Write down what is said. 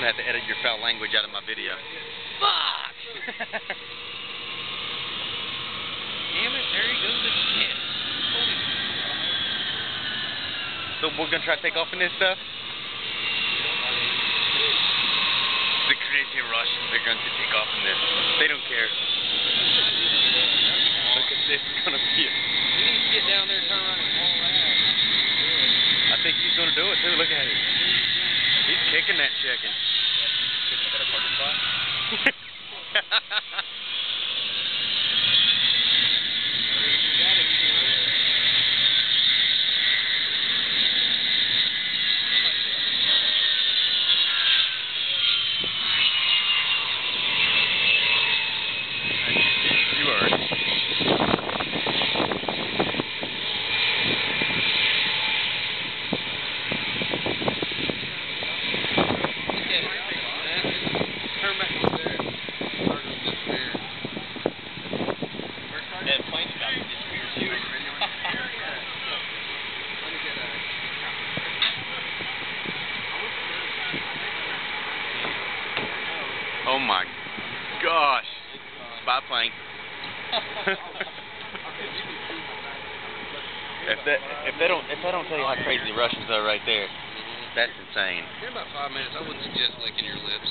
gonna have to edit your foul language out of my video. Fuck! Damn it, there he goes again. Holy So we're gonna try to take off in this stuff? The crazy Russians are going to take off in this. They don't care. Look at this, it's gonna be it. You need to get down there, turn around and fall out. I think he's gonna do it too, look at it. He's kicking that chicken. Chicken got a parking spot? Oh my gosh. Spy plane. if they don't tell you how crazy the Russians are right there, that's insane. In about 5 minutes, I wouldn't suggest licking your lips.